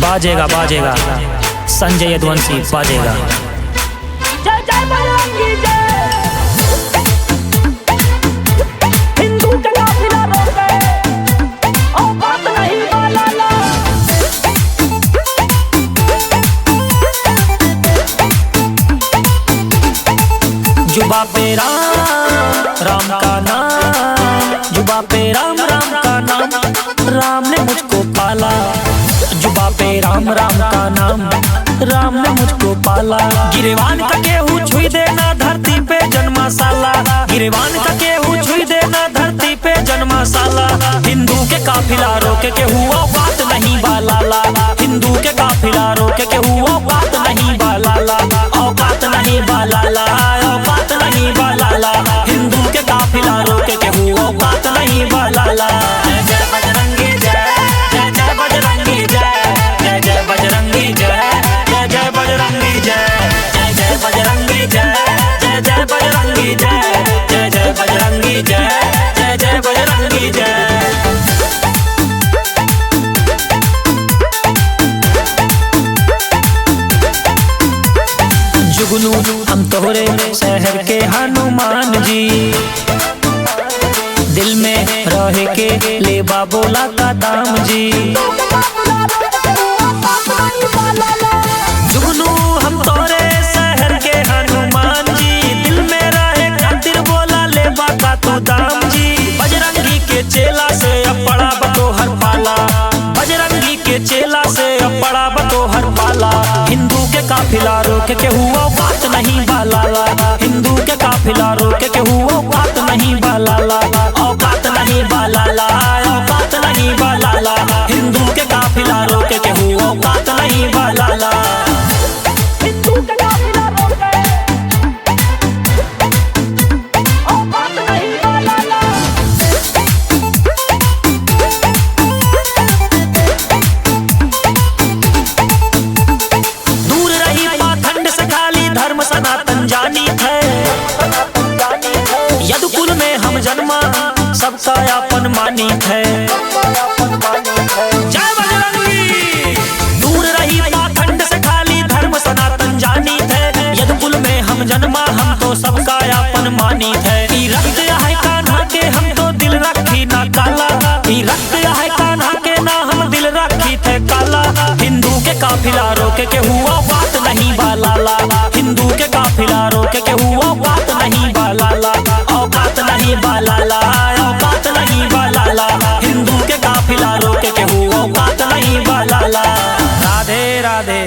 बाजेगा बाजेगा संजय यदुवंशी बाजेगा। जय जय बजरंगी जय। हिंदू के काफिला रोक गए, औकात नहीं वाला। जुबा पे राम राम का नाम, जुबा पे राम राम का नाम, राम ने मुझको पाला। जुबा पे राम राम का नाम, राम ने मुझको पाला। गिरवान का केहू छुई देना धरती पे जन्मा साला, गिरवान का केहू छुई देना धरती पे जन्मा साला। हिंदू के काफिला रोके के हुआ बात नहीं बालाला, हिंदू के काफिला रोके के हुआ बात नहीं बालाला, औकात नहीं बालाला, औकात नहीं बालाला। हिंदू के काफिला रोके के हुआ बात नहीं बालाला। जय बजरंगी जय, जय जय बजरंगी जय, जय जय बजरंगी जय, जय जय बजरंगी जय, जय जय बजरंगी जय, जय जय बजरंगी जय, जय जय बजरंगी जय, जय जय बजरंगी जय। जुगनू हम तोहरे शहर के हनुमान जी, दिल में रह के लेबा बोला का दाम जी। जुगनू हम तोहरे शहर के हनुमान जी, दिल में रहे खातिर बोला लेबा का तू दाम जी। बजरंगी के चेला से अपड़ा बतोहर पाला, बजरंगी के चेला से अपड़ा बतोहर पाला। हिंदू के काफिला रोके के हुआ बात नहीं बालाला, हिंदू के काफिला रोके के हुआ बात नहीं बालाला, औकात नहीं बालाला, औकात नहीं बालाला। हिंदू के काफिला रोके के हुआ बात नहीं बालाला। हिंदू के काफिला रोक गए, औकात नहीं वाला। दूर रही पाखंड से खाली धर्म सनातन जानी थे, यदुकुल में हम जन्मा सबका अपन मानी थे। जय बजरंगी। दूर रही पाखंड से खाली धर्म सनातन जानी थे, यदुकुल में हम जन्मा हम तो सबका अपन मानी थे। ई रक्त है कान्हा के हम तो दिल रखी ना काला, ई रक्त है कान्हा के ना हम दिल रखी थे काला। हिंदू के काफिला रोके के हुआ बात नहीं बालाला, हिंदू के काफिला रोके के हुआ बात नहीं बालाला, औकात नहीं बालाला, औकात नहीं बालाला। हिंदू के काफिला रोके के हुआ बात नहीं बालाला। राधे राधे।